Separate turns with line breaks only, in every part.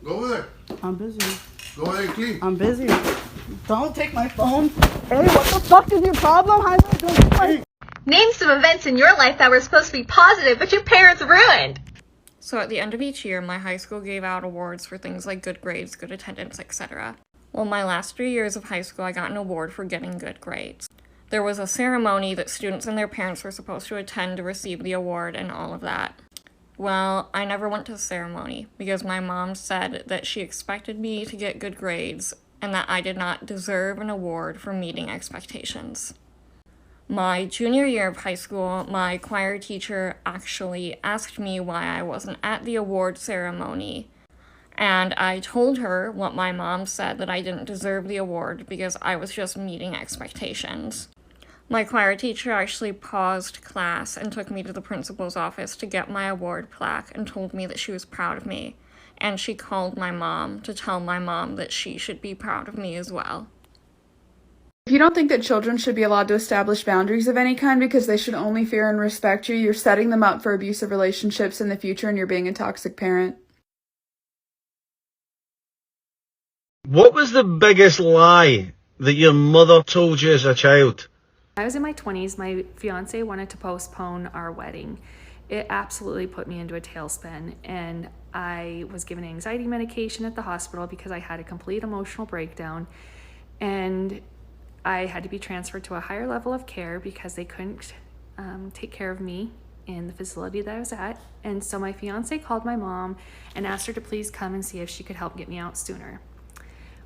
Go over there.
I'm busy.
Go over there and clean.
I'm busy. Don't take my phone. Hey, what the fuck is your problem? Don't take my...
Name some events in your life that were supposed to be positive, but your parents ruined.
So at the end of each year, my high school gave out awards for things like good grades, good attendance, etc. Well, my last 3 years of high school, I got an award for getting good grades. There was a ceremony that students and their parents were supposed to attend to receive the award and all of that. Well, I never went to the ceremony because my mom said that she expected me to get good grades and that I did not deserve an award for meeting expectations. My junior year of high school, my choir teacher actually asked me why I wasn't at the award ceremony, and I told her what my mom said, that I didn't deserve the award because I was just meeting expectations. My choir teacher actually paused class and took me to the principal's office to get my award plaque and told me that she was proud of me, and she called my mom to tell my mom that she should be proud of me as well.
If you don't think that children should be allowed to establish boundaries of any kind because they should only fear and respect you, you're setting them up for abusive relationships in the future and you're being a toxic parent.
What was the biggest lie that your mother told you as a child?
I was in my 20s. My fiance wanted to postpone our wedding. It absolutely put me into a tailspin, and I was given anxiety medication at the hospital because I had a complete emotional breakdown, and I had to be transferred to a higher level of care because they couldn't take care of me in the facility that I was at. And so my fiance called my mom and asked her to please come and see if she could help get me out sooner.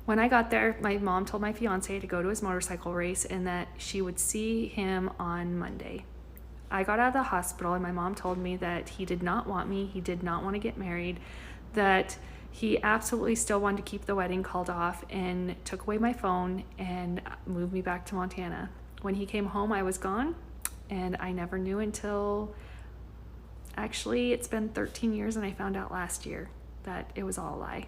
When I got there, my mom told my fiance to go to his motorcycle race and that she would see him on Monday. I got out of the hospital and my mom told me that he did not want me, he did not want to get married, that he absolutely still wanted to keep the wedding called off, and took away my phone and moved me back to Montana. When he came home, I was gone, and I never knew until, actually, it's been 13 years and I found out last year that it was all a lie.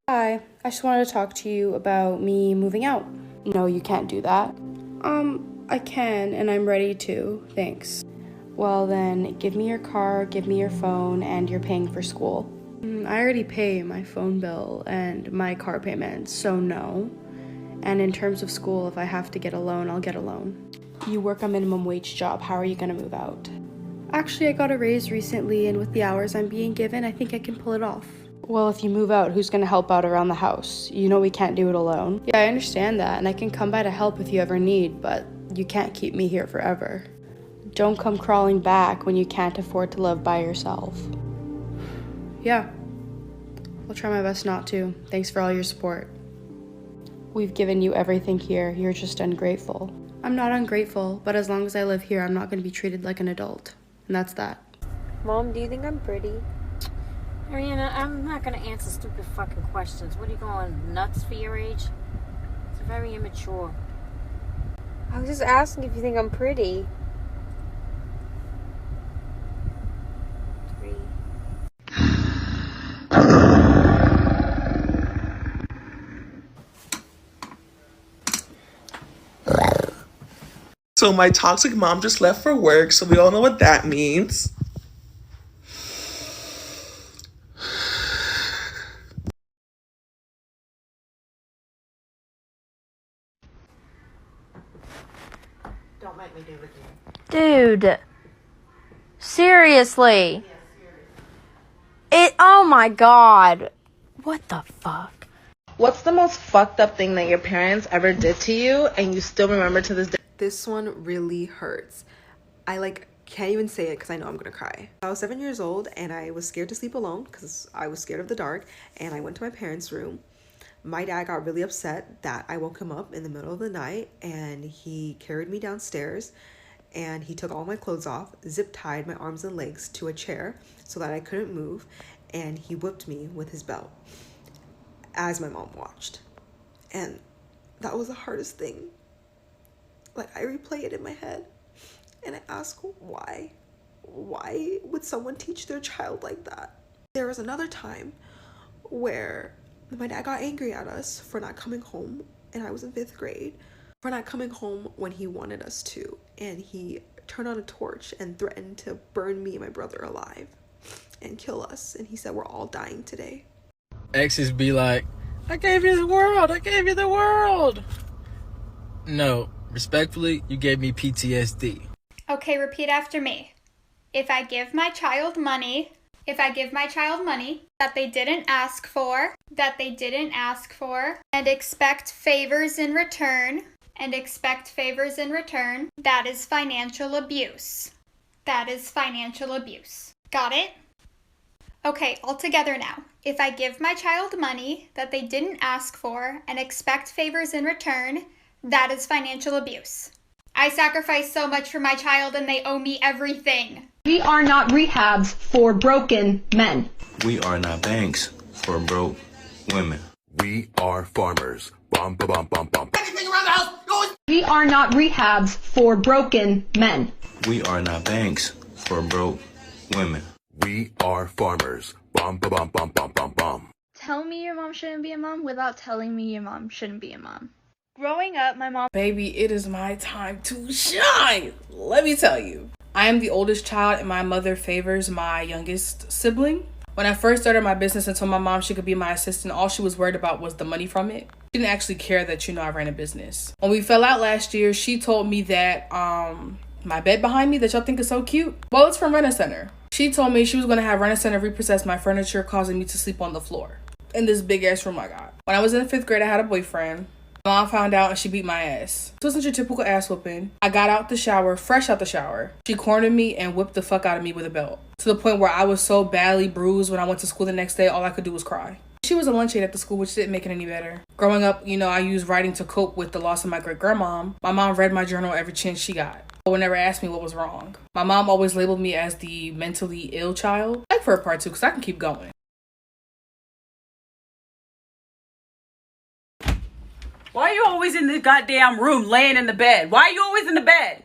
Hi, I just wanted to talk to you about me moving out. No, you can't do that. I can, and I'm ready to, thanks. Well then, give me your car, give me your phone, and you're paying for school. I already pay my phone bill and my car payment, so no. And in terms of school, if I have to get a loan, I'll get a loan. You work a minimum wage job, how are you gonna move out? Actually, I got a raise recently, and with the hours I'm being given, I think I can pull it off. Well, if you move out, who's gonna help out around the house? You know we can't do it alone. Yeah, I understand that, and I can come by to help if you ever need, but you can't keep me here forever. Don't come crawling back when you can't afford to live by yourself. Yeah, I'll try my best not to. Thanks for all your support. We've given you everything here. You're just ungrateful. I'm not ungrateful, but as long as I live here, I'm not going to be treated like an adult. And that's that.
Mom, do you think I'm pretty? Ariana, I'm not going to answer stupid fucking questions. What are you going nuts for your age? It's very immature. I was just asking if you think I'm pretty. 3.
So my toxic mom just left for work, so we all know what that means.
Don't make me do it again. Dude. Seriously. Oh my god. What the fuck?
What's the most fucked up thing that your parents ever did to you and you still remember to this day?
This one really hurts. I can't even say it because I know I'm gonna cry. I was 7 years old and I was scared to sleep alone because I was scared of the dark, and I went to my parents' room. My dad got really upset that I woke him up in the middle of the night, and he carried me downstairs and he took all my clothes off, zip tied my arms and legs to a chair so that I couldn't move, and he whipped me with his belt as my mom watched. And that was the hardest thing. I replay it in my head and I ask why? Why would someone teach their child like that? There was another time where my dad got angry at us for not coming home, and I was in 5th grade, for not coming home when he wanted us to, and he turned on a torch and threatened to burn me and my brother alive and kill us, and he said we're all dying today.
Exes be like, I gave you the world, I gave you the world. No, respectfully, you gave me PTSD.
Okay, repeat after me. If I give my child money that they didn't ask for, and expect favors in return, that is financial abuse. Got it? Okay, all together now. If I give my child money that they didn't ask for and expect favors in return, that is financial abuse. I sacrificed so much for my child and they owe me everything.
We are not rehabs for broken men.
We are not banks for broke women.
We are farmers. Bum, ba, bum, bum, bum.
Anything around the house, we are not rehabs for broken men.
We are not banks for broke women.
We are farmers. Bum, ba, bum, bum, bum, bum, bum.
Tell me your mom shouldn't be a mom without telling me your mom shouldn't be a mom. Growing up, my mom...
Baby, it is my time to shine. Let me tell you. I am the oldest child and my mother favors my youngest sibling. When I first started my business and told my mom she could be my assistant, all she was worried about was the money from it. She didn't actually care that, I ran a business. When we fell out last year, she told me that my bed behind me that y'all think is so cute, well, it's from Rent-A-Center. She told me she was going to have Rent-A-Center repossess my furniture, causing me to sleep on the floor in this big ass room I got. When I was in the 5th grade, I had a boyfriend. My mom found out and she beat my ass. This wasn't your typical ass whooping. I got out the shower, fresh out the shower. She cornered me and whipped the fuck out of me with a belt. To the point where I was so badly bruised when I went to school the next day, all I could do was cry. She was a lunch aide at the school, which didn't make it any better. Growing up, I used writing to cope with the loss of my great-grandmom. My mom read my journal every chance she got, but would never ask me what was wrong. My mom always labeled me as the mentally ill child. Like for a part 2, because I can keep going.
Why are you always in this goddamn room laying in the bed? Why are you always in the bed?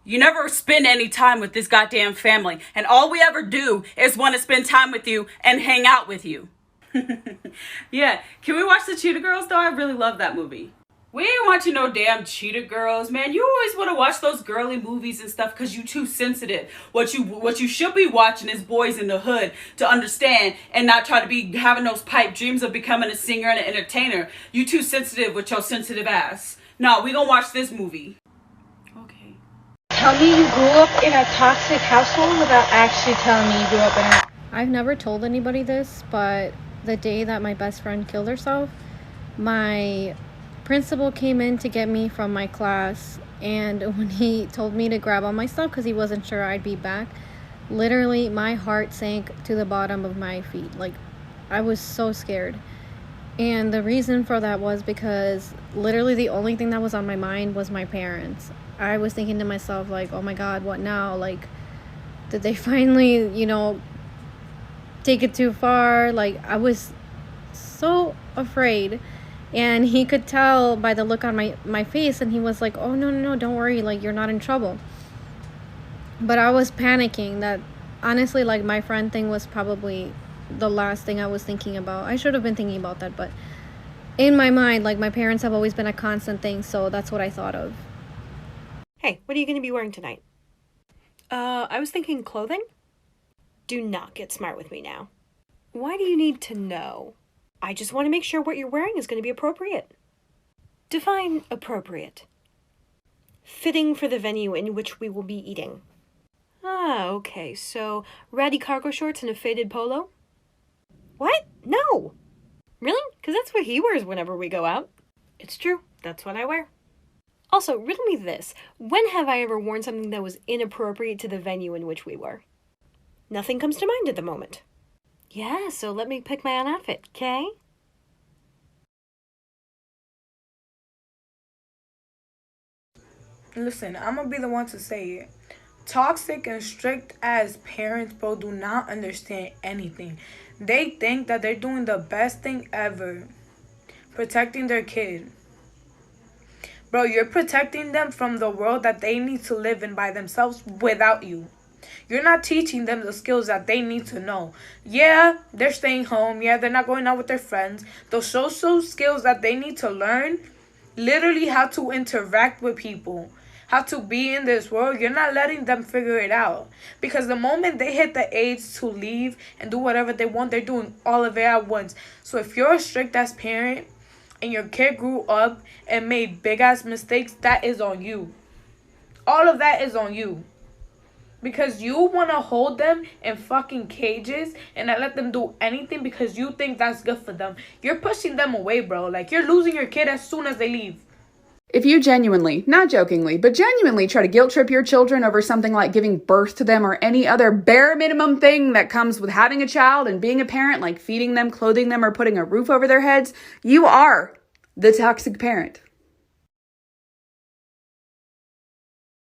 You never spend any time with this goddamn family. And all we ever do is want to spend time with you and hang out with you. Yeah, can we watch the Cheetah Girls though? I really love that movie. We ain't watching no damn Cheetah Girls, man. You always want to watch those girly movies and stuff because you too sensitive. What you should be watching is Boys in the Hood to understand and not try to be having those pipe dreams of becoming a singer and an entertainer. You too sensitive with your sensitive ass. No, we gonna watch this movie. Okay.
Tell me you grew up in a toxic household without actually telling me you grew up in a...
I've never told anybody this, but the day that my best friend killed herself, my principal came in to get me from my class, and when he told me to grab all my stuff because he wasn't sure I'd be back, literally my heart sank to the bottom of my feet. Like, I was so scared. And the reason for that was because literally the only thing that was on my mind was my parents. I was thinking to myself, like, oh my god, what now? Like, did they finally, take it too far? Like, I was so afraid. And he could tell by the look on my face, and he was like, oh, no, don't worry, like, you're not in trouble. But I was panicking that, honestly, like, my friend thing was probably the last thing I was thinking about. I should have been thinking about that, but in my mind, like, my parents have always been a constant thing, so that's what I thought of.
Hey, what are you going to be wearing tonight? I was thinking clothing? Do not get smart with me now. Why do you need to know? I just want to make sure what you're wearing is going to be appropriate. Define appropriate. Fitting for the venue in which we will be eating. Ah, okay, so ratty cargo shorts and a faded polo? What? No! Really? Because that's what he wears whenever we go out. It's true, that's what I wear. Also, riddle me this. When have I ever worn something that was inappropriate to the venue in which we were? Nothing comes to mind at the moment. Yeah, so let me pick my own outfit, okay?
Listen, I'm gonna be the one to say it. Toxic and strict as parents, bro, do not understand anything. They think that they're doing the best thing ever. Protecting their kid. Bro, you're protecting them from the world that they need to live in by themselves without you. You're not teaching them the skills that they need to know. Yeah, they're staying home. Yeah, they're not going out with their friends. Those social skills that they need to learn, literally how to interact with people, how to be in this world, you're not letting them figure it out. Because the moment they hit the age to leave and do whatever they want, they're doing all of it at once. So if you're a strict ass parent and your kid grew up and made big ass mistakes, that is on you. All of that is on you. Because you want to hold them in fucking cages and not let them do anything because you think that's good for them. You're pushing them away, bro. Like, you're losing your kid as soon as they leave.
If you genuinely, not jokingly, but genuinely try to guilt trip your children over something like giving birth to them or any other bare minimum thing that comes with having a child and being a parent, like feeding them, clothing them, or putting a roof over their heads, you are the toxic parent.